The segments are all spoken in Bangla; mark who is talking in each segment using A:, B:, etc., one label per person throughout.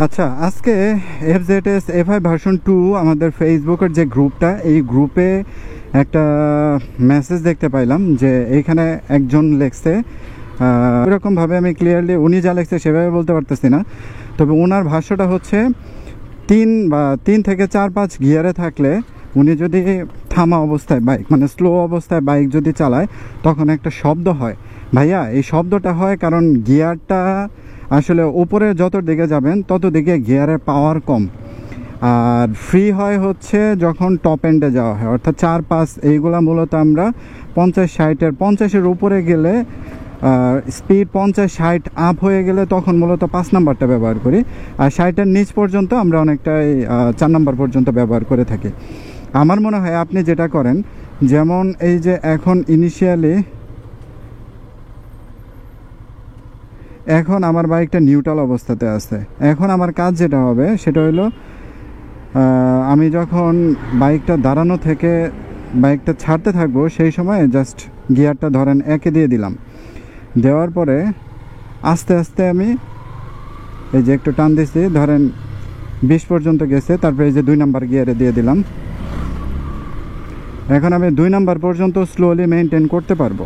A: আচ্ছা, আজকে FZS FI ভার্সন 2 আমাদের ফেসবুকের যে গ্রুপটা, এই গ্রুপে একটা মেসেজ দেখতে পাইলাম যে এইখানে একজন লেখছে, এরকমভাবে আমি ক্লিয়ারলি উনি যা লেখছে সেভাবে বলতে পারতেছি না, তবে ওনার ভাষ্যটা হচ্ছে 3 থেকে 4-5 গিয়ারে থাকলে উনি যদি থামা অবস্থায় বাইক মানে স্লো অবস্থায় বাইক যদি চালায় তখন একটা শব্দ হয়। ভাইয়া, এই শব্দটা হয় কারণ গিয়ারটা আসলে উপরে যত দিকে যাবেন তত দিকে গিয়ারের পাওয়ার কম, আর ফ্রি হয় হচ্ছে যখন টপ এন্ডে যাওয়া হয়, অর্থাৎ 4-5 এইগুলা মূলত আমরা 50-60-এর 50-এর উপরে গেলে স্পিড 50-60 আপ হয়ে গেলে তখন মূলত 5 নাম্বারটা ব্যবহার করি, আর 60-এর নিচ পর্যন্ত আমরা অনেকটাই 4 নাম্বার পর্যন্ত ব্যবহার করে থাকি। আমার মনে হয় আপনি যেটা করেন, যেমন এই যে এখন আমার বাইকটা নিউট্রাল অবস্থাতে আছে। এখন আমার কাজ যেটা হবে সেটা হলো, আমি যখন বাইকটা দাঁড়ানো থেকে বাইকটা ছাড়তে থাকবো সেই সময় জাস্ট গিয়ারটা ধরেন 1-এ দিয়ে দিলাম, দেওয়ার পরে আস্তে আস্তে আমি এই যে একটু টান দিছি, ধরেন 20 পর্যন্ত গেছে, তারপরে এই যে 2 নাম্বার গিয়ারে দিয়ে দিলাম। এখন আমি 2 নাম্বার পর্যন্ত স্লোলি মেনটেন করতে পারবো,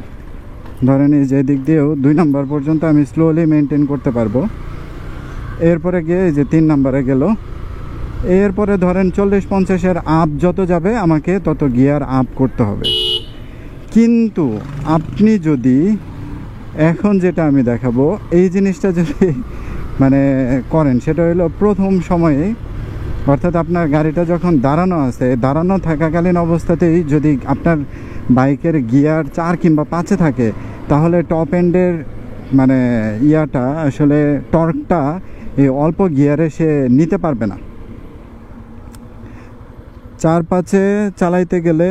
A: ধরেন এই যে দিক দিয়েও 2 নাম্বার পর্যন্ত আমি স্লোলি মেনটেন করতে পারবো। এরপরে গিয়ে এই যে 3 নাম্বারে গেল, এরপরে ধরেন 40-50-এর আপ যত যাবে আমাকে তত গিয়ার আপ করতে হবে। কিন্তু আপনি যদি এখন যেটা আমি দেখাবো এই জিনিসটা যদি মানে করেন, সেটা হলো প্রথম সময়ে, অর্থাৎ আপনার গাড়িটা যখন দাঁড়ানো আছে, দাঁড়ানো থাকাকালীন অবস্থাতেই যদি আপনার বাইকের গিয়ার 4 কিংবা 5-এ থাকে, তাহলে টপ এন্ডের মানে ইয়াটা আসলে টর্কটা এই অল্প গিয়ারে সে নিতে পারবে না। 4-5-এ চালাইতে গেলে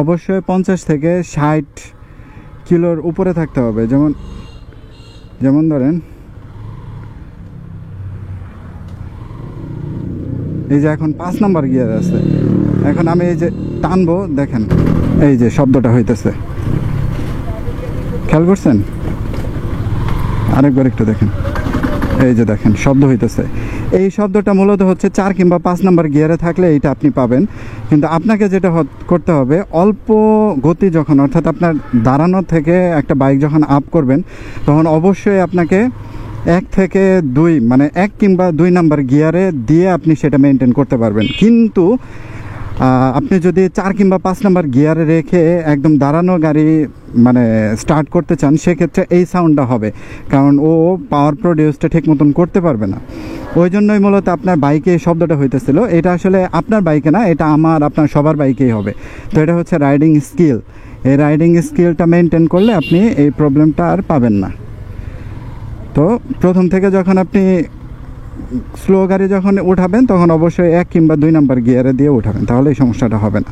A: অবশ্যই 50 থেকে 60 কিলোর উপরে থাকতে হবে। যেমন ধরেন এই যে এখন 5 নাম্বার গিয়ার আছে, এখন আমি এই যে টানবো, দেখেন এই যে শব্দটা হইতেছে, খেয়াল করছেন? আরেকবার একটু দেখেন, এই যে দেখেন শব্দ হইতেছে। এই শব্দটা মূলত হচ্ছে 4 কিংবা 5 নাম্বার গিয়ারে থাকলে এইটা আপনি পাবেন। কিন্তু আপনাকে যেটা করতে হবে, অল্প গতি যখন, অর্থাৎ আপনার দাঁড়ানো থেকে একটা বাইক যখন আপ করবেন, তখন অবশ্যই আপনাকে 1 থেকে 2 মানে 1 কিংবা 2 নাম্বার গিয়ারে দিয়ে আপনি সেটা মেনটেন করতে পারবেন। কিন্তু আপনি যদি 4 কিংবা 5 নাম্বার গিয়ারে রেখে একদম দাঁড়ানো গাড়ি মানে স্টার্ট করতে চান, সেক্ষেত্রে এই সাউন্ডটা হবে, কারণ ও পাওয়ার প্রডিউসটা ঠিক মতন করতে পারবে না। ওই জন্যই মূলত আপনার বাইকে এই শব্দটা হইতেছিল। এটা আসলে আপনার বাইকে না, এটা আপনার সবার বাইকেই হবে। তো এটা হচ্ছে রাইডিং স্কিল। এই রাইডিং স্কিলটা মেনটেন করলে আপনি এই প্রবলেমটা আর পাবেন না। তো প্রথম থেকে যখন আপনি স্লো গাড়ি যখন উঠাবেন, তখন অবশ্যই 1 কিংবা 2 নাম্বার গিয়ারে দিয়ে উঠাবেন, তাহলে এই সমস্যাটা হবে না।